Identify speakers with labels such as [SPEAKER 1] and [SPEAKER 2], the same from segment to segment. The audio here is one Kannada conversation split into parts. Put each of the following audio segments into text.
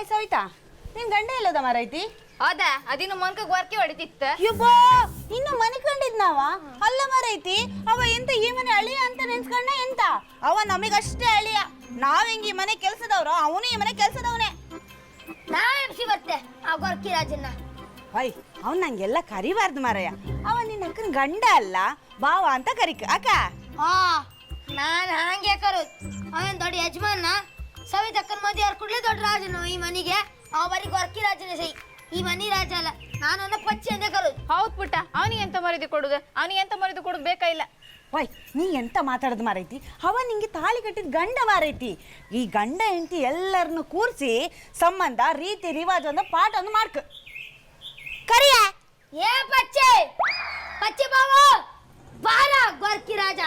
[SPEAKER 1] ಸವಿತಾ ನಿನ್ ಗಂಡ ಎಲ್ಲದ ಮಾರೈತಿ?
[SPEAKER 2] ಹೌದಾ ಅದಿನ್ನು ಮೊನ್ಕ ಗೊರ್ಕೆ ಹೊಡಿತಿತ್ತ.
[SPEAKER 1] ಯಬ್ಬಾ ಇನ್ನು ಮನೆ ಕಂಡಿದ್ನಾವ ಅಲ್ಲ ಮಾರೈತಿ. ಅವ ಎಂತ ಈ ಮನೆ ಅಳಿಯ ಅಂತ ನೆನ್ಸ್ಕೊಂಡ ಎಂತ? ಅವ ನಮಗಷ್ಟೇ ಅಳಿಯ. ನಾವ್ ಹೆಂಗ್ ಈ ಮನೆ ಕೆಲ್ಸದವ್ರು, ಅವನು ಈ ಮನೆ ಕೆಲ್ಸದವನೇ.
[SPEAKER 2] ನಾವೆಂಸಿ ಬರ್ತೆ ಆ ಗೊರ್ಕಿ ರಾಜನ್ನ.
[SPEAKER 1] ಅಯ್ಯ ಅವ್ನು ನಂಗೆಲ್ಲ ಕರಿಬಾರ್ದು ಮಾರಯ್ಯ. ಅವ ನಿನ್ನ ಅಕ್ಕನ ಗಂಡ ಅಲ್ಲ, ಬಾವ ಅಂತ ಕರಿಕ ಅಕ್ಕ.
[SPEAKER 2] ನಾನು ಹಂಗೆ ಕರೋದು. ಅವನ್ ದೊಡ್ಡ ಯಜಮಾನ. ಸವಿತಕ್ಕನ ಮದುವೆ ಯಾರು ಕೂಡಲೇ ದೊಡ್ಡ ರಾಜನು ಈ ಮನೆಗೆ. ಅವ ಬರೀ ಗೊರ್ಕಿ ರಾಜನೇ ಸೈ, ಈ ಮನಿ ರಾಜ ಅಲ್ಲ. ನಾನು ಪಚ್ಚಿ ಅಂದೇ ಕರೋದು.
[SPEAKER 3] ಹೌದ್ ಪುಟ್ಟ, ಅವನಿಗೆ ಎಂತ ಮರಿದು ಕೊಡುದು, ಅವನಿಗೆ ಎಂತ ಮರಿದು ಕೊಡುದು ಬೇಕಾ ಇಲ್ಲ.
[SPEAKER 1] ವಯ್ ನೀ ಎಂತ ಮಾತಾಡೋದು ಮಾರೈತಿ? ಅವ ನಿಂಗೆ ತಾಳಿ ಕಟ್ಟಿದ ಗಂಡ ಮಾರೈತಿ. ಈ ಗಂಡ ಹೆಂಡತಿ ಎಲ್ಲರನ್ನು ಕೂರಿಸಿ ಸಂಬಂಧ ರೀತಿ ರಿವಾಜ್ ಒಂದು ಪಾಠ ಒಂದು ಮಾಡ್ಕ ಕರಿಯ.
[SPEAKER 2] ಏ ಪಚ್ಚೆ ಪಚ್ಚೆ ಬಾವ ಬಾರ ಗೊರ್ಕಿ ರಾಜ.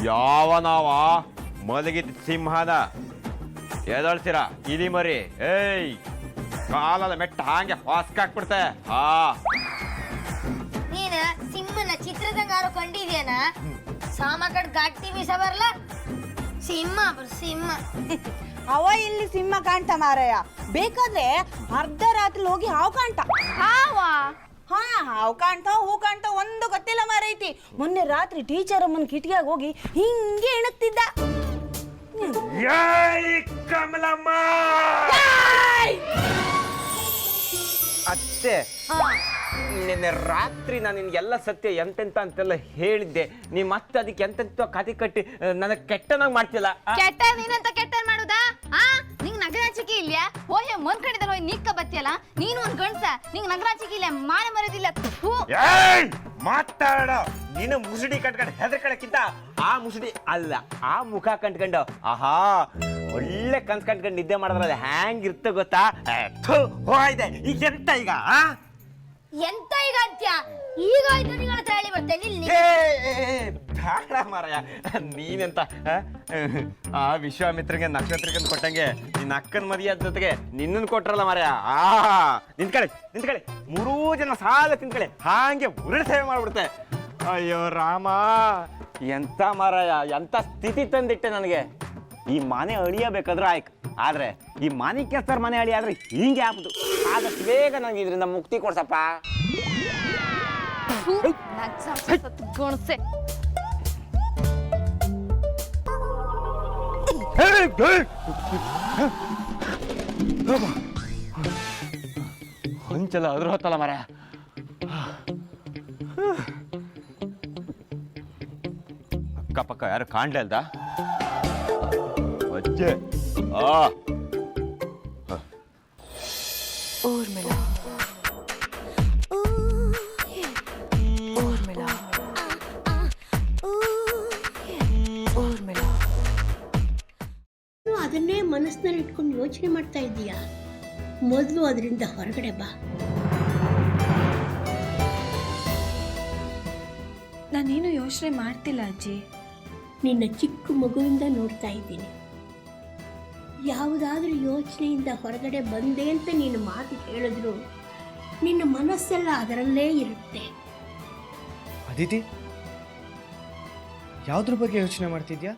[SPEAKER 4] ಯಾವನಾವ ಮಲಗಿದ ಸಿಂಹನ ಎದಳ್ಸಿರ ಇಲಿ ಮರಿ. ಏಯ್ ಕಾಲದ ಮೆಟ್ಟ ಹಂಗೆ ಹಾಸ್ಕಾಕ್ಬಿಡ್ತೆ.
[SPEAKER 2] ನೀನ ಸಿಂಹನ ಚಿತ್ರದಂಗಾರು ಕಂಡಿದ್ಯಾನ? ಸಾಮ ಕಡ್ ಗಟ್ಟಿ ಮೀಸ ಬರ್ಲ ಸಿಂಹ ಸಿಂಹ.
[SPEAKER 1] ಅವ ಇಲ್ಲಿ ಸಿಂಹ ಕಾಣ್ತ ಮಾರಯ್ಯ. ಬೇಕಾದ್ರೆ ಅರ್ಧ ರಾತ್ರಿ ಹೋಗಿ ಹಾವು ಕಾಣ್ತ. ಹಾವು ಕಾಣ್ತಾವ, ಹೂ ಕಾಣ್ತಾವ, ಒಂದು ಗೊತ್ತಿಲ್ಲ ಮಾರೈತಿ. ಮೊನ್ನೆ ರಾತ್ರಿ ಟೀಚರ್ ಅಮ್ಮನ ಕಿಟಿಯಾಗ ಹೋಗಿ ಹಿಂಗೆ ಎಣಕ್ತಿದ್ದ.
[SPEAKER 4] ಕಮಲಮ್ಮ ಅತ್ತೆ, ನಿನ್ನೆ ರಾತ್ರಿ ನಾನು ನಿನ್ಗೆಲ್ಲ ಸತ್ಯ ಎಂತೆಂತ ಅಂತೆಲ್ಲ ಹೇಳಿದ್ದೆ. ನೀ ಮತ್ತೆ ಅದಕ್ಕೆ ಎಂತೆಂತ ಕತೆ ಕಟ್ಟಿ ನನಗೆ ಕೆಟ್ಟನಾಗ ಮಾಡ್ತಿಲ್ಲ.
[SPEAKER 3] ಕೆಟ್ಟ ನೀನಂತ ಕೆಟ್ಟ ಮಾಡುದಾ? ನಿಂಗ್ ನಗರಾಚಿಕೆ ಇಲ್ಯಾ? ಓಹೆ ಮನ್ ಕಡಿದಲ್ಲ ನಿಕ್ಕ ಬತ್ತಿಯಲ್ಲ. ನೀನು ಒಂದ್ ಗಂಡ್ಸ, ನಿಂಗ್ ನಗರಾಚಿಕೆ ಇಲ್ಲ, ಮಾನ ಮರದಿಲ್ಲ.
[SPEAKER 4] ಮಾತಾಡ. ನೀನು ಮುಸುಡಿ ಕಟ್ಕೊಂಡು ಹೆದರ್ಕಳಕ್ಕಿಂತ ಆ ಮುಸುಡಿ ಅಲ್ಲ, ಆ ಮುಖ ಕಂಡ್ಕೊಂಡು ಆಹಾ ಒಳ್ಳೆ ಕನ್ಸ್ ಕಂಡ್ಕೊಂಡು ನಿದ್ದೆ ಮಾಡಿದ್ರೆ ಹ್ಯಾಂಗ್ ಇರ್ತ ಗೊತ್ತಾ? ಹೋಯ್ದೆ ಈಗ ಎಂತ ಈಗ
[SPEAKER 2] ಎಂತ ಈಗ ಅಂತ್ಯ? ಈಗ ಆಯ್ತು ನಿಗಳ ಹತ್ರ ಹೇಳಿ ಬರ್ತೇನೆ.
[SPEAKER 4] ಬೇಡ ಮಾರಾಯ, ನೀನೆಂತ ಆ ವಿಶ್ವಾಮಿತ್ರಿಗೆ ನಕ್ಷತ್ರಕ್ಕೆ ಕೊಟ್ಟಂಗೆ ನಿನ್ನ ಅಕ್ಕನ ಮದುವೆ ಜೊತೆಗೆ ನಿನ್ನನ್ನು ಕೊಟ್ರಲ್ಲ ಮಾರಾಯ. ನಿಂತ್ಕಳಿ 3 ಜನ ಸಾಲ ತಿಂತ್ಕಳಿ, ಹಾಗೆ ಉರುಳು ಸೇವೆ ಮಾಡ್ಬಿಡ್ತೆ. ಅಯ್ಯೋ ರಾಮ, ಎಂತ ಮಾರಾಯ, ಎಂತ ಸ್ಥಿತಿ ತಂದಿಟ್ಟೆ ನನಗೆ. ಈ ಮನೆ ಅಳಿಯಬೇಕಾದ್ರೆ ಆಯ್ತು, ಆದ್ರೆ ಈ ಮನೆ ಕೆಸರ ಮನೆ ಅಳಿ ಆದ್ರೆ ಹಿಂಗೆ ಆಗುದು. ಆದಷ್ಟು ಬೇಗ ನಂಗೆ ಇದರಿಂದ ಮುಕ್ತಿ ಕೊಡ್ಸಪ್ಪ.
[SPEAKER 3] ಗುಣಸೆ
[SPEAKER 4] ಹೊಂಚಲ ಅದ್ರ ಹೊತ್ತಲ್ಲ ಮರ. ಅಕ್ಕಪಕ್ಕ ಯಾರು ಕಾಣ್ಲೇ ಅಲ್ದ ಅಜ್ಜೆ.
[SPEAKER 5] ಊರ್ಮಿಳಾ ಊರ್ಮಿಳಾ ಊರ್ಮಿಳಾ.
[SPEAKER 6] ಅದನ್ನೇ ಮನಸ್ಸಿನಲ್ಲಿ ಇಟ್ಕೊಂಡು ಯೋಚನೆ ಮಾಡ್ತಾ ಇದ್ದೀಯಾ? ಮೊದಲು ಅದರಿಂದ ಹೊರಗಡೆ ಬಾ.
[SPEAKER 5] ನಾನೇನು ಯೋಚನೆ ಮಾಡ್ತಿಲ್ಲ ಅಜ್ಜಿ.
[SPEAKER 6] ನಿನ್ನ ಚಿಕ್ಕ ಮಗುವಿಂದ ನೋಡ್ತಾ ಇದ್ದೀನಿ. ಯಾವುದಾದ್ರೂ ಯೋಚನೆಯಿಂದ ಹೊರಗಡೆ ಬಂದೆ ಅಂತ ನೀನು ಮಾತು ಹೇಳಿದ್ರು ನಿನ್ನ ಮನಸ್ಸೆಲ್ಲ ಅದರಲ್ಲೇ ಇರುತ್ತೆ.
[SPEAKER 7] ಅದಿತಿ, ಯಾವುದ್ರ ಬಗ್ಗೆ ಯೋಚನೆ ಮಾಡ್ತಿದ್ಯಾ?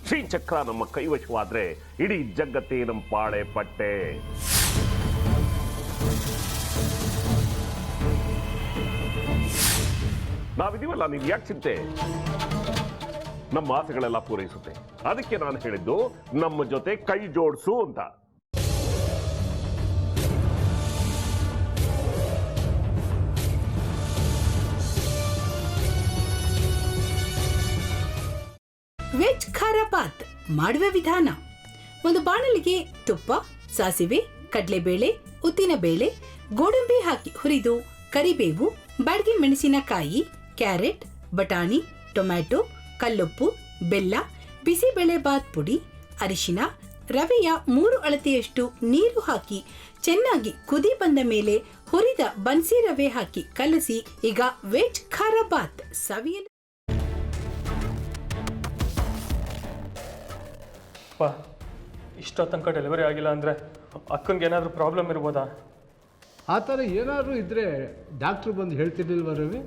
[SPEAKER 8] ಶ್ರೀಚಕ್ರ ನಮ್ಮ ಕೈವಶವಾದ್ರೆ ಇಡೀ ಜಗತ್ತೇ ನಮ್ಮ ಪಾಳೆ ಪಟ್ಟೆ. ನಾವಿದೀವಲ್ಲ, ನೀವು ಯಾಕೆ ಚಿಂತೆ? ನಮ್ಮ ಆಸೆಗಳೆಲ್ಲ ಪೂರೈಸುತ್ತೆ. ಅದಕ್ಕೆ ನಾನು ಹೇಳಿದ್ದು ನಮ್ಮ ಜೊತೆ ಕೈ ಜೋಡಿಸು ಅಂತ.
[SPEAKER 9] ವೆಜ್ ಖಾರ ಬಾತ್ ಮಾಡುವ ವಿಧಾನ: ಒಂದು ಬಾಣಲಿಗೆ ತುಪ್ಪ, ಸಾಸಿವೆ, ಕಡಲೆಬೇಳೆ, ಉದ್ದಿನಬೇಳೆ, ಗೋಡಂಬಿ ಹಾಕಿ ಹುರಿದು ಕರಿಬೇವು, ಬಾಡಿಗೆ ಮೆಣಸಿನಕಾಯಿ, ಕ್ಯಾರೆಟ್, ಬಟಾಣಿ, ಟೊಮ್ಯಾಟೊ, ಕಲ್ಲುಪ್ಪು, ಬೆಲ್ಲ, ಬಿಸಿಬೇಳೆ ಬಾತ್ ಪುಡಿ, ಅರಿಶಿನ, ರವೆಯ 3 ಅಳತೆಯಷ್ಟು ನೀರು ಹಾಕಿ ಚೆನ್ನಾಗಿ ಕುದಿ ಬಂದ ಮೇಲೆ ಹುರಿದ ಬನ್ಸಿ ರವೆ ಹಾಕಿ ಕಲಸಿ. ಈಗ ವೆಜ್ ಖಾರ ಬಾತ್ ಸವಿಯಲು.
[SPEAKER 10] ಇಷ್ಟೋ ತನಕ ಡೆಲಿವರಿ ಆಗಿಲ್ಲ ಅಂದರೆ ಅಕ್ಕಂಗೆ ಏನಾದರೂ ಪ್ರಾಬ್ಲಮ್ ಇರ್ಬೋದಾ?
[SPEAKER 11] ಆ ಥರ ಏನಾದರೂ ಇದ್ದರೆ ಡಾಕ್ಟ್ರು ಬಂದು ಹೇಳ್ತಿರ್ಲಿಲ್ವ ರವಿ?